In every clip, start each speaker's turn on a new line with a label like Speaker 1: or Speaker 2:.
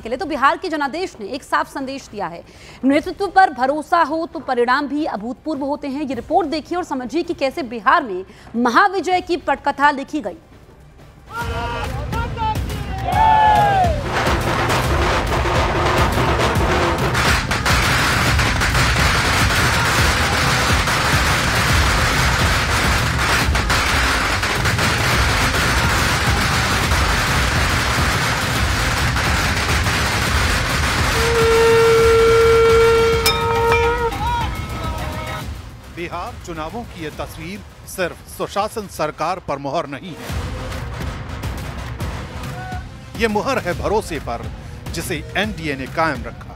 Speaker 1: के लिए, तो बिहार के जनादेश ने एक साफ संदेश दिया है। नेतृत्व पर भरोसा हो तो परिणाम भी अभूतपूर्व होते हैं। ये रिपोर्ट देखिए और समझिए कि कैसे बिहार में महाविजय की पटकथा लिखी गई।
Speaker 2: बिहार चुनावों की यह तस्वीर सिर्फ सुशासन सरकार पर मुहर नहीं है, ये मुहर है भरोसे पर जिसे एनडीए ने कायम रखा।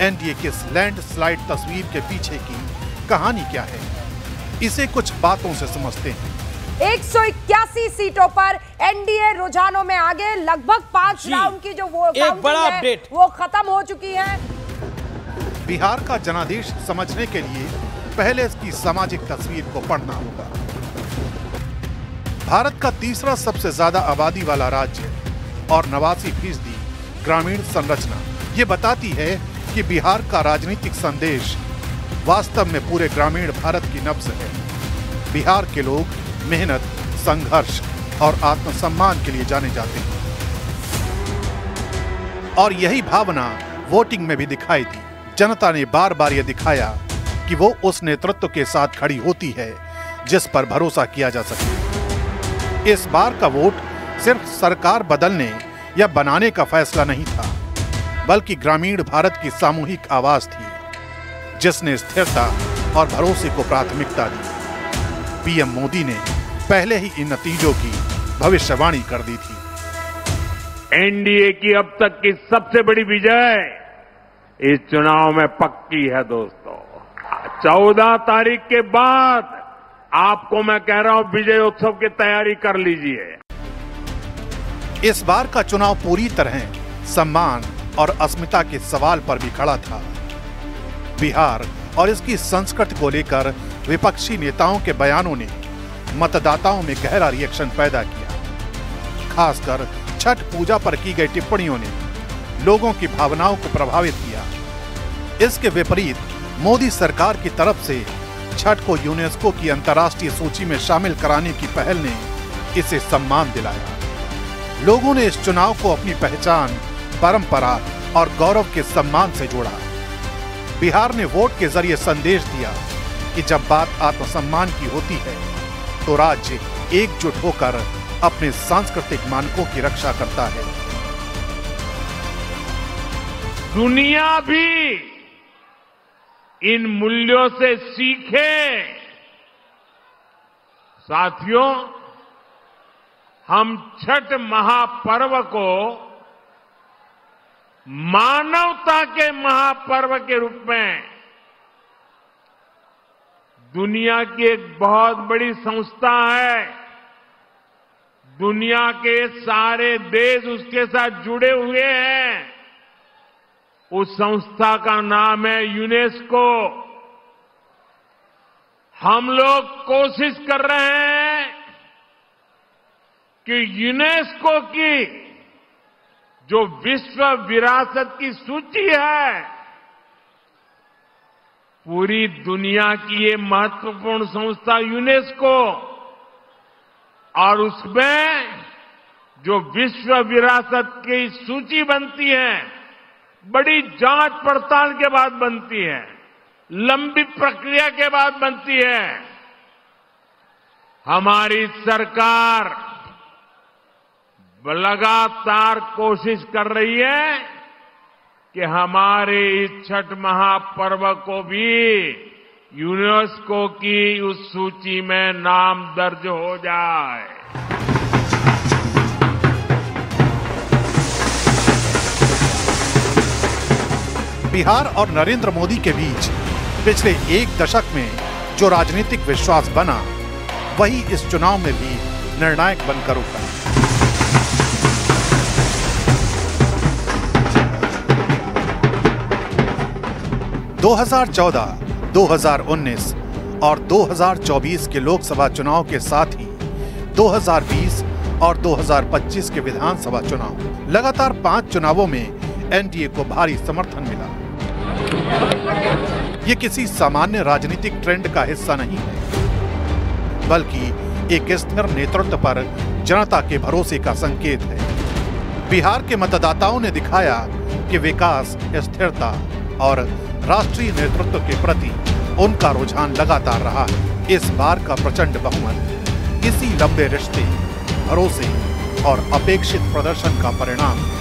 Speaker 2: एनडीए की इस लैंडस्लाइड तस्वीर के पीछे की कहानी क्या है, इसे कुछ बातों से समझते हैं।
Speaker 3: 181 सीटों पर एनडीए रुझानों में आगे, लगभग 5 राउंड की जो वो
Speaker 4: एक बड़ा अपडेट
Speaker 3: वो खत्म हो चुकी है।
Speaker 2: बिहार का जनादेश समझने के लिए पहले इसकी सामाजिक तस्वीर को पढ़ना होगा। भारत का तीसरा सबसे ज्यादा आबादी वाला राज्य और 89% ग्रामीण संरचना ये बताती है कि बिहार का राजनीतिक संदेश वास्तव में पूरे ग्रामीण भारत की नब्ज है। बिहार के लोग मेहनत, संघर्ष और आत्मसम्मान के लिए जाने जाते हैं और यही भावना वोटिंग में भी दिखाई दी। जनता ने बार बार यह दिखाया कि वो उस नेतृत्व के साथ खड़ी होती है जिस पर भरोसा किया जा सके। इस बार का वोट सिर्फ सरकार बदलने या बनाने का फैसला नहीं था, बल्कि ग्रामीण भारत की सामूहिक आवाज थी जिसने स्थिरता और भरोसे को प्राथमिकता दी। पीएम मोदी ने पहले ही इन नतीजों की भविष्यवाणी कर दी थी।
Speaker 5: एनडीए की अब तक की सबसे बड़ी विजय इस चुनाव में पक्की है दोस्तों। 14 तारीख के बाद आपको मैं कह रहा हूं विजय उत्सव की तैयारी कर लीजिए।
Speaker 2: इस बार का चुनाव पूरी तरह सम्मान और अस्मिता के सवाल पर भी खड़ा था। बिहार और इसकी संस्कृति को लेकर विपक्षी नेताओं के बयानों ने मतदाताओं में गहरा रिएक्शन पैदा किया। खासकर छठ पूजा पर की गई टिप्पणियों ने लोगों की भावनाओं को प्रभावित किया। इसके विपरीत मोदी सरकार की तरफ से छठ को यूनेस्को की अंतर्राष्ट्रीय सूची में शामिल कराने की पहल ने इसे सम्मान दिलाया। लोगों ने इस चुनाव को अपनी पहचान, परंपरा और गौरव के सम्मान से जोड़ा। बिहार ने वोट के जरिए संदेश दिया कि जब बात आत्मसम्मान की होती है तो राज्य एकजुट होकर अपने सांस्कृतिक मानकों की रक्षा करता है।
Speaker 5: दुनिया भी इन मूल्यों से सीखे। साथियों, हम छठ महापर्व को मानवता के महापर्व के रूप में दुनिया की एक बहुत बड़ी संस्था है, दुनिया के सारे देश उसके साथ जुड़े हुए हैं। उस संस्था का नाम है यूनेस्को। हम लोग कोशिश कर रहे हैं कि यूनेस्को की जो विश्व विरासत की सूची है, पूरी दुनिया की ये महत्वपूर्ण संस्था यूनेस्को, और उसमें जो विश्व विरासत की सूची बनती है, बड़ी जांच पड़ताल के बाद बनती है, लंबी प्रक्रिया के बाद बनती है। हमारी सरकार लगातार कोशिश कर रही है कि हमारे इस छठ महापर्व को भी यूनेस्को की उस सूची में नाम दर्ज हो जाए।
Speaker 2: बिहार और नरेंद्र मोदी के बीच पिछले एक दशक में जो राजनीतिक विश्वास बना, वही इस चुनाव में भी निर्णायक बनकर उभरा। 2014, 2019 और 2024 के लोकसभा चुनाव के साथ ही 2020 और 2025 के विधानसभा चुनाव, लगातार 5 चुनावों में एनडीए को भारी समर्थन मिला। ये किसी सामान्य राजनीतिक ट्रेंड का हिस्सा नहीं है, बल्कि एक स्थिर नेतृत्व पर जनता के भरोसे का संकेत है। बिहार के मतदाताओं ने दिखाया कि विकास, स्थिरता और राष्ट्रीय नेतृत्व के प्रति उनका रुझान लगातार रहा है। इस बार का प्रचंड बहुमत इसी लंबे रिश्ते, भरोसे और अपेक्षित प्रदर्शन का परिणाम है।